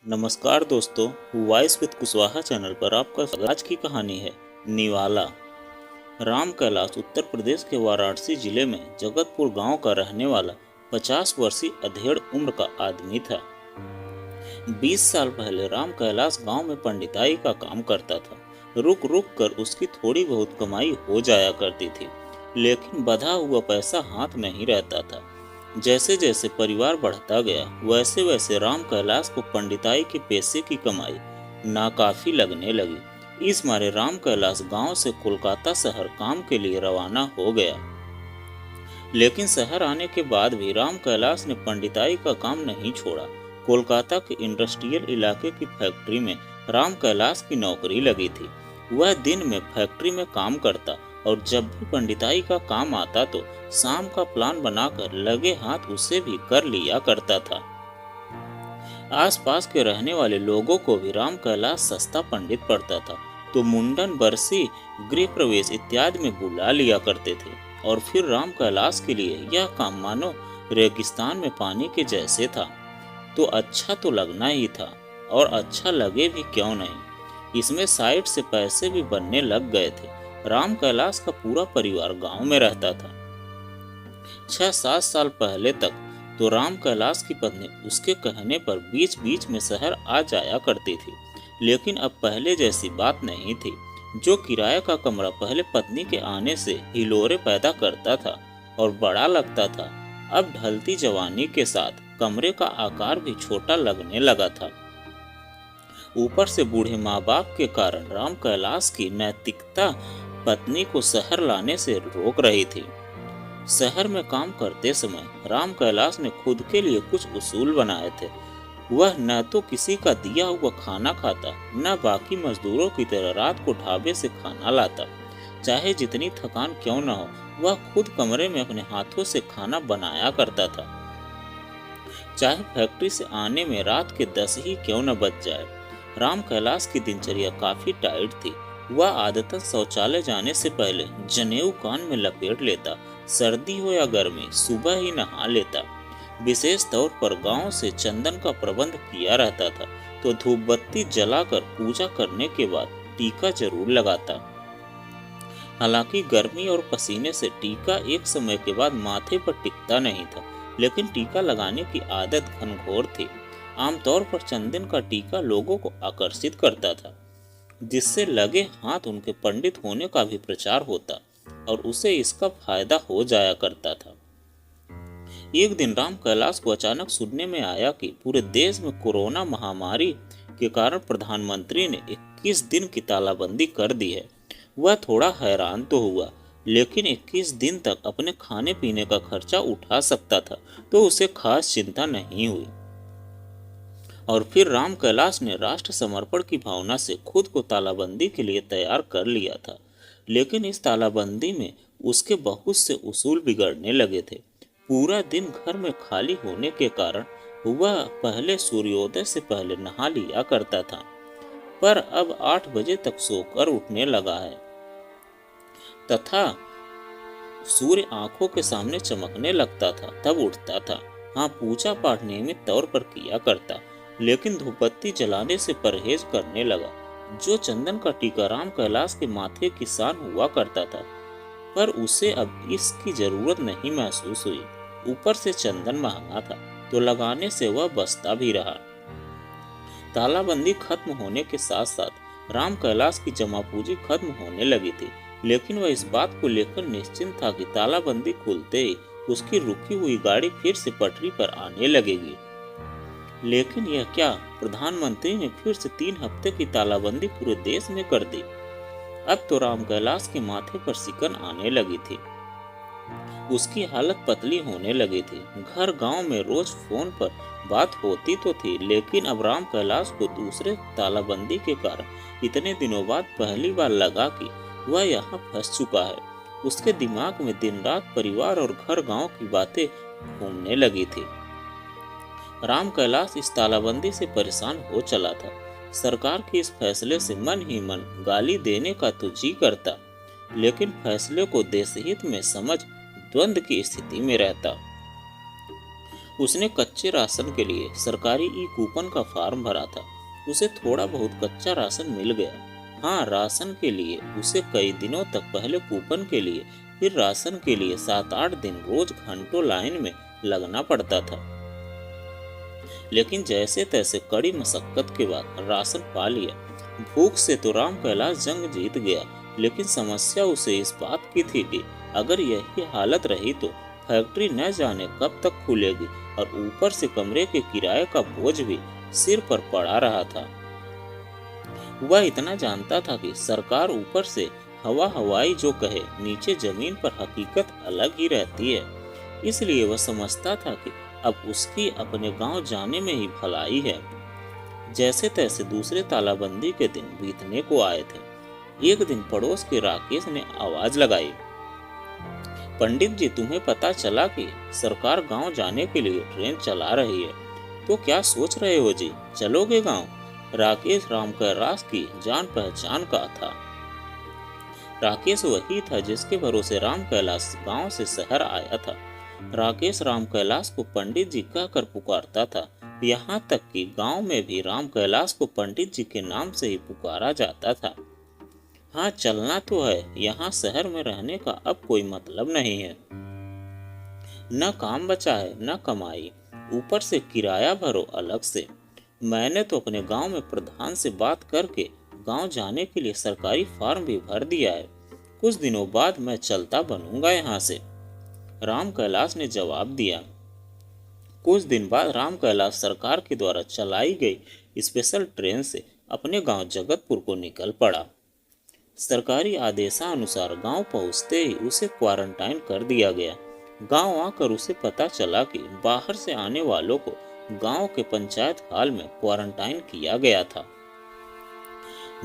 नमस्कार दोस्तों, voice with Kushwaha channel पर आपका स्वागत। आज की कहानी है निवाला। राम कैलाश उत्तर प्रदेश के वाराणसी जिले में जगतपुर गांव का रहने वाला 50 वर्षीय अधेड़ उम्र का आदमी था। 20 साल पहले राम कैलाश गांव में पंडिताई का काम करता था। रुक रुक कर उसकी थोड़ी बहुत कमाई हो जाया करती थी, लेकिन बंधा हुआ पैसा हाथ नहीं रहता था। जैसे जैसे परिवार बढ़ता गया, वैसे वैसे राम कैलाश को पंडिताई के पैसे की कमाई नाकाफी लगने लगी। इस मारे राम कैलाश गांव से कोलकाता शहर काम के लिए रवाना हो गया। लेकिन शहर आने के बाद भी राम कैलाश ने पंडिताई का काम नहीं छोड़ा। कोलकाता के इंडस्ट्रियल इलाके की फैक्ट्री में राम कैलाश की नौकरी लगी थी। वह दिन में फैक्ट्री में काम करता और जब भी पंडिताई का काम आता तो शाम का प्लान बनाकर लगे हाथ उसे भी कर लिया करता था। आसपास के रहने वाले लोगों को भी राम कैलाश सस्ता पंडित पड़ता था, तो मुंडन, बरसी, गृह प्रवेश इत्यादि में बुला लिया करते थे। और फिर राम कैलाश के लिए यह काम मानो रेगिस्तान में पानी के जैसे था। तो अच्छा तो लगना ही था, और अच्छा लगे भी क्यों नहीं। इसमें साइड से पैसे भी बनने लग गए थे। राम कैलाश का पूरा परिवार गांव में रहता था। 6-7 साल पहले तक तो राम कैलाश की पत्नी उसके कहने पर बीच बीच में शहर आ जाया करती थी, लेकिन अब पहले जैसी बात नहीं थी। जो किराए का कमरा पहले पत्नी के आने से हिलोरे पैदा करता था और बड़ा लगता था, अब ढलती जवानी के साथ कमरे का आकार भी छोटा लगने लगा था। ऊपर से बूढ़े माँ बाप के कारण राम कैलाश की नैतिकता पत्नी को शहर लाने से रोक रही थी। शहर में काम करते समय राम कैलाश ने खुद के लिए कुछ उसूल बनाए थे। वह न तो किसी का दिया हुआ खाना खाता, न बाकी मजदूरों की तरह रात को ढाबे से खाना लाता। चाहे जितनी थकान क्यों न हो, वह खुद कमरे में अपने हाथों से खाना बनाया करता था। चाहे फैक्ट्री से आने में रात के 10 ही क्यों न बज जाए। राम कैलाश की दिनचर्या काफी टाइट थी। वह आदतन शौचालय जाने से पहले जनेऊ कान में लपेट लेता। सर्दी हो या गर्मी, सुबह ही नहा लेता। विशेष तौर पर गांव से चंदन का प्रबंध किया रहता था, तो धूप बत्ती जलाकर पूजा करने के बाद टीका जरूर लगाता। हालांकि गर्मी और पसीने से टीका एक समय के बाद माथे पर टिकता नहीं था, लेकिन टीका लगाने की आदत घनघोर थी। आमतौर पर चंदन का टीका लोगों को आकर्षित करता था, जिससे लगे हाथ उनके पंडित होने का भी प्रचार होता और उसे इसका फायदा हो जाया करता था। एक दिन राम कैलाश को अचानक सुनने में आया कि पूरे देश में कोरोना महामारी के कारण प्रधानमंत्री ने 21 दिन की तालाबंदी कर दी है। वह थोड़ा हैरान तो हुआ, लेकिन 21 दिन तक अपने खाने पीने का खर्चा उठा सकता था, तो उसे खास चिंता नहीं हुई। और फिर राम कैलाश ने राष्ट्र समर्पण की भावना से खुद को तालाबंदी के लिए तैयार कर लिया था। लेकिन इस तालाबंदी में उसके बहुत से उसूल बिगड़ने लगे थे। पूरा दिन घर में खाली होने के कारण वह पहले सूर्योदय से पहले नहा लिया करता था, पर अब 8 बजे तक सोकर उठने लगा है तथा सूर्य आंखों के सामने चमकने लगता था तब उठता था। हाँ, पूजा पाठ नियमित तौर पर किया करता, लेकिन धूपबत्ती जलाने से परहेज करने लगा। जो चंदन का टीका राम कैलाश के माथे की शान हुआ करता था, पर उसे अब इसकी जरूरत नहीं महसूस हुई। ऊपर से चंदन महंगा था, तो लगाने से वह बचता भी रहा। तालाबंदी खत्म होने के साथ साथ राम कैलाश की जमा पूंजी खत्म होने लगी थी, लेकिन वह इस बात को लेकर निश्चिंत था कि तालाबंदी खुलते ही उसकी रुकी हुई गाड़ी फिर से पटरी पर आने लगेगी। लेकिन यह क्या, प्रधानमंत्री ने फिर से 3 हफ्ते की तालाबंदी पूरे देश में कर दी। अब तो राम कैलाश के माथे पर सिकन आने लगी थी। उसकी हालत पतली होने लगी थी। घर गांव में रोज फोन पर बात होती तो थी, लेकिन अब राम कैलाश को दूसरे तालाबंदी के कारण इतने दिनों बाद पहली बार लगा कि वह यहाँ फंस चुका है। उसके दिमाग में दिन रात परिवार और घर गांव की बातें घूमने लगी थी। राम कैलाश इस तालाबंदी से परेशान हो चला था। सरकार के इस फैसले से मन ही मन गाली देने का तो जी करता, लेकिन फैसले को देशहित में समझ द्वंद्व की स्थिति में रहता। उसने कच्चे राशन के लिए सरकारी ई कूपन का फॉर्म भरा था। उसे थोड़ा बहुत कच्चा राशन मिल गया। हाँ, राशन के लिए उसे कई दिनों तक पहले कूपन के लिए, फिर राशन के लिए 7-8 दिन रोज घंटों लाइन में लगना पड़ता था। लेकिन जैसे तैसे कड़ी मशक्कत के बाद राशन पा लिया। भूख से तो राम कैलाश जंग जीत गया, लेकिन समस्या उसे इस बात की थी कि अगर यही हालत रही तो फैक्ट्री न जाने कब तक खुलेगी, और ऊपर से कमरे के किराए का बोझ भी सिर पर पड़ा रहा था। वह इतना जानता था कि सरकार ऊपर से हवा हवाई जो कहे, नीचे जमीन पर हकीकत अलग ही रहती है। इसलिए वह समझता था कि अब उसकी अपने गांव जाने में ही भलाई है। जैसे तैसे दूसरे तालाबंदी के दिन बीतने को आए थे। एक दिन पड़ोस के राकेश ने आवाज लगाई, पंडित जी, तुम्हें पता चला कि सरकार गांव जाने के लिए ट्रेन चला रही है, तो क्या सोच रहे हो जी, चलोगे गांव? राकेश राम कैलाश की जान पहचान का था। राकेश वही था जिसके भरोसे राम कैलाश गांव से शहर आया था। राकेश राम कैलाश को पंडित जी कहकर पुकारता था। यहाँ तक कि गांव में भी राम कैलाश को पंडित जी के नाम से ही पुकारा जाता था। हाँ, चलना तो है, यहाँ शहर में रहने का अब कोई मतलब नहीं है। न काम बचा है न कमाई, ऊपर से किराया भरो अलग से। मैंने तो अपने गांव में प्रधान से बात करके गांव जाने के लिए सरकारी फॉर्म भी भर दिया है। कुछ दिनों बाद मैं चलता बनूंगा यहाँ से, राम कैलाश ने जवाब दिया। कुछ दिन बाद राम कैलाश सरकार के द्वारा चलाई गई स्पेशल ट्रेन से अपने गांव जगतपुर को निकल पड़ा। सरकारी आदेशानुसार गांव पहुंचते ही उसे क्वारंटाइन कर दिया गया। गांव आकर उसे पता चला कि बाहर से आने वालों को गांव के पंचायत हाल में क्वारंटाइन किया गया था,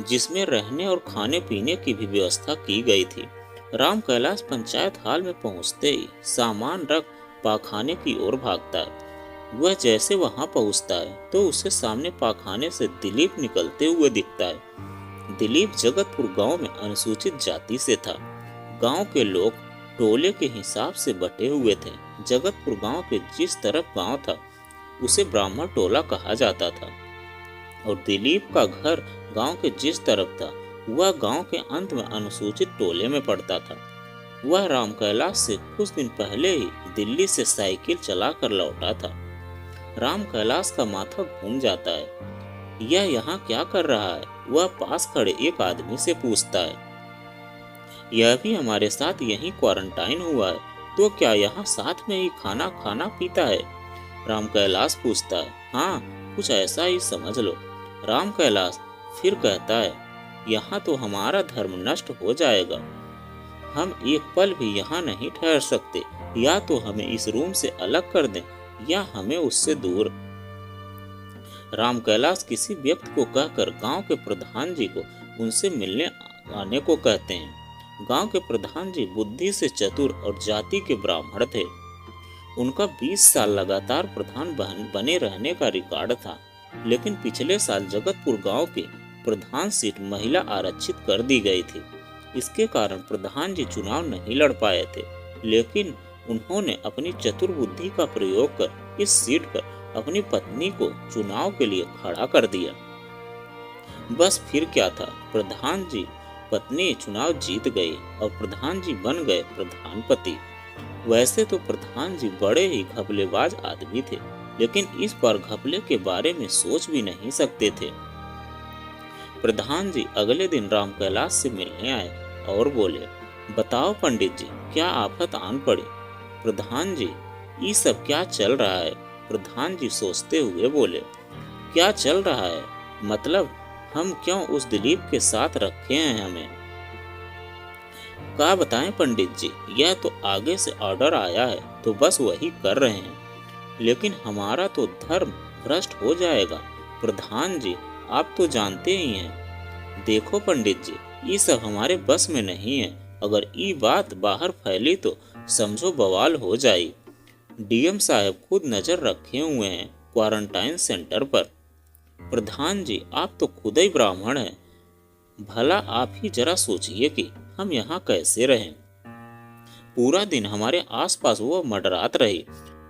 जिसमें रहने और खाने पीने की भी व्यवस्था की गई थी। राम कैलाश पंचायत हाल में पहुंचते ही सामान रख पाखाने की ओर भागता है। वह जैसे वहां पहुंचता है तो उसे सामने पाखाने से दिलीप निकलते हुए दिखता है। दिलीप जगतपुर गांव में अनुसूचित जाति से था। गांव के लोग टोले के हिसाब से बटे हुए थे। जगतपुर गांव के जिस तरफ गांव था उसे ब्राह्मण टोला कहा जाता था, और दिलीप का घर गांव के जिस तरफ था वह गांव के अंत में अनुसूचित टोले में पड़ता था। वह राम कैलाश से कुछ दिन पहले ही दिल्ली से साइकिल चलाकर लौटा था। राम कैलाश का माथा घूम जाता है। यह यहाँ क्या कर रहा है? वह पास खड़े एक आदमी से पूछता है। यह भी हमारे साथ यहीं क्वारंटाइन हुआ है, तो क्या यहाँ साथ में ही खाना खाना पीता है? राम कैलाश पूछता है। हाँ, कुछ ऐसा ही समझ लो। राम कैलाश फिर कहता है, यहाँ तो हमारा धर्म नष्ट हो जाएगा। हम एक पल भी यहाँ नहीं ठहर सकते। या तो हमें इस रूम से अलग कर दें या हमें उससे दूर। राम कैलाश किसी व्यक्ति को कहकर गांव के प्रधान जी को उनसे मिलने आने को कहते हैं। गांव के प्रधान जी बुद्धि से चतुर और जाति के ब्राह्मण थे। उनका 20 साल लगातार प्रधान बने रहने का रिकॉर्ड था, लेकिन पिछले साल जगतपुर गांव की प्रधान सीट महिला आरक्षित कर दी गई थी। इसके कारण प्रधान जी चुनाव नहीं लड़ पाए थे, लेकिन उन्होंने अपनी चतुर बुद्धि का प्रयोग कर इस सीट पर अपनी पत्नी को चुनाव के लिए खड़ा कर दिया। बस फिर क्या था, प्रधान जी पत्नी चुनाव जीत गई और प्रधान जी बन गए प्रधानपति। वैसे तो प्रधान जी बड़े ही घपलेबाज आदमी थे, लेकिन इस बार घपले के बारे में सोच भी नहीं सकते थे। प्रधान जी अगले दिन राम कैलाश से मिलने आए और बोले, बताओ पंडित जी, क्या आफत आन पड़ी? प्रधान जी, ये सब क्या चल रहा है? प्रधान जी सोचते हुए बोले, क्या चल रहा है मतलब? हम क्यों उस दिलीप के साथ रखे हैं हमें? क्या बताएं पंडित जी, यह तो आगे से ऑर्डर आया है तो बस वही कर रहे हैं, लेकिन हमारा तो धर्म भ्रष्ट हो जाएगा। प्रधान जी आप तो जानते ही हैं। देखो पंडित जी, ये सब हमारे बस में नहीं है। अगर ये बात बाहर फैली तो समझो बवाल हो जाए। डीएम साहब खुद नजर रखे हुए हैं क्वारंटाइन सेंटर पर। प्रधान जी आप तो खुद ही ब्राह्मण हैं, भला आप ही जरा सोचिए कि हम यहाँ कैसे रहें। पूरा दिन हमारे आसपास वो मंडरात रही,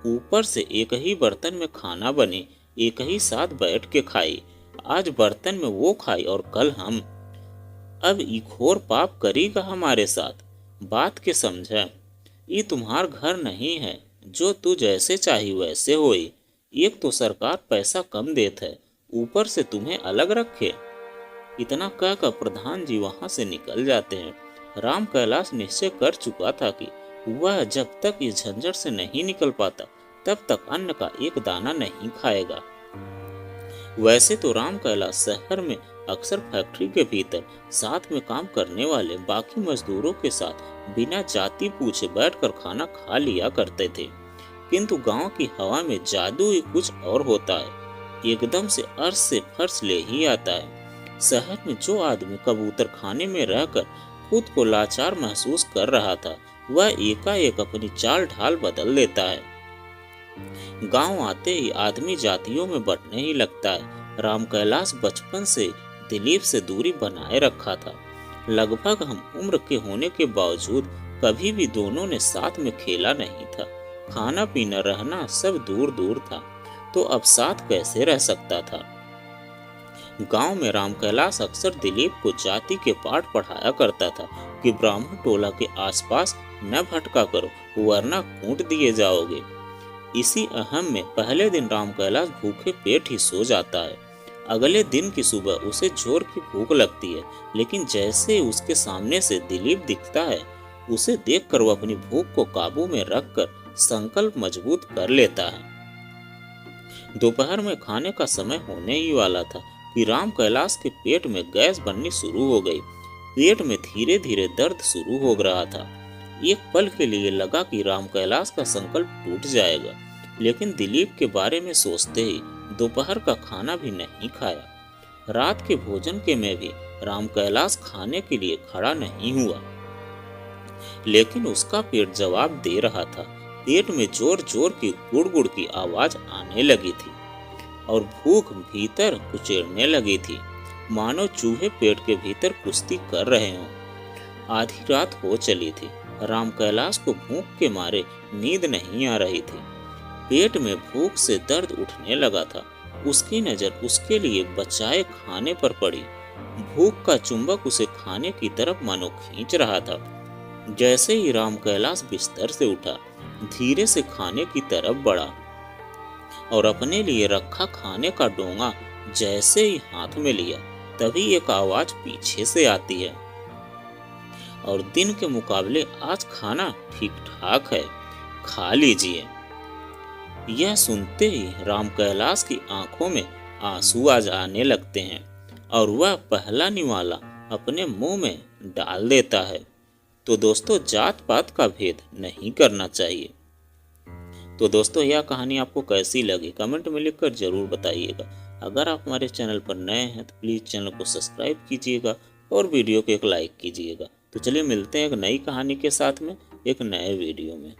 ऊपर से एक ही बर्तन में खाना बने, एक ही साथ बैठ के खाई। आज बर्तन में वो खाई और कल हम। अब ई घोर पाप करेगा हमारे साथ। बात के समझा, ये तुम्हार घर नहीं है जो तू जैसे चाही वैसे होई। एक तो सरकार पैसा कम देत है, ऊपर से तुम्हें अलग रखे। इतना कहकर प्रधान जी वहां से निकल जाते हैं। राम कैलाश निश्चय कर चुका था कि वह जब तक इस झंझट से नहीं निकल पाता तब तक अन्न का एक दाना नहीं खाएगा। वैसे तो राम कैलाश शहर में अक्सर फैक्ट्री के भीतर साथ में काम करने वाले बाकी मजदूरों के साथ बिना जाति पूछे बैठकर खाना खा लिया करते थे, किंतु गांव की हवा में जादू ही कुछ और होता है। एकदम से अर्श से फर्श ले ही आता है। शहर में जो आदमी कबूतर खाने में रहकर खुद को लाचार महसूस कर रहा था, वह एकाएक अपनी चाल ढाल बदल देता है। गांव आते ही आदमी जातियों में बंटने ही लगता है। राम कैलाश बचपन से दिलीप से दूरी बनाए रखा था। लगभग हम उम्र के होने के बावजूद कभी भी दोनों ने साथ में खेला नहीं था। खाना पीना रहना सब दूर दूर था, तो अब साथ कैसे रह सकता था। गांव में राम कैलाश अक्सर दिलीप को जाति के पाठ पढ़ाया करता था कि ब्राह्मण टोला के आसपास न भटका करो, वरना कूट दिए जाओगे। इसी अहम में पहले दिन राम कैलाश भूखे पेट ही सो जाता है। अगले दिन की सुबह उसे जोर की भूख लगती है, लेकिन जैसे उसके सामने से दिलीप दिखता है, उसे देखकर वह अपनी भूख को काबू में रखकर संकल्प मजबूत कर लेता है। दोपहर में खाने का समय होने ही वाला था कि राम कैलाश के पेट में गैस बननी शुरू हो गई। पेट में धीरे धीरे दर्द शुरू हो रहा था। एक पल के लिए लगा कि राम कैलाश का संकल्प टूट जाएगा, लेकिन दिलीप के बारे में सोचते ही दोपहर का खाना भी नहीं खाया। रात के भोजन के में भी राम कैलाश खाने के लिए खड़ा नहीं हुआ, लेकिन उसका पेट जवाब दे रहा था। पेट में जोर जोर की गुड़ की आवाज आने लगी थी और भूख भीतर कुचेड़ने लगी थी, मानो चूहे पेट के भीतर कुश्ती कर रहे हों। आधी रात हो चली थी। राम कैलाश को भूख के मारे नींद नहीं आ रही थी। पेट में भूख से दर्द उठने लगा था। उसकी नजर उसके लिए बचाए खाने पर पड़ी। भूख का चुंबक उसे खाने की तरफ मानो खींच रहा था। जैसे ही राम कैलाश बिस्तर से उठा, धीरे से खाने की तरफ बढ़ा और अपने लिए रखा खाने का डोंगा जैसे ही हाथ में लिया, तभी एक आवाज पीछे से आती है, और दिन के मुकाबले आज खाना ठीक ठाक है, खा लीजिए। यह सुनते ही राम कैलाश की आंखों में आंसू आ जाने लगते हैं और वह पहला निवाला अपने मुंह में डाल देता है। तो दोस्तों, जात पात का भेद नहीं करना चाहिए। तो दोस्तों, यह कहानी आपको कैसी लगी कमेंट में लिखकर जरूर बताइएगा। अगर आप हमारे चैनल पर नए हैं तो प्लीज़ चैनल को सब्सक्राइब कीजिएगा और वीडियो को एक लाइक कीजिएगा। तो चलिए मिलते हैं एक नई कहानी के साथ में एक नए वीडियो में।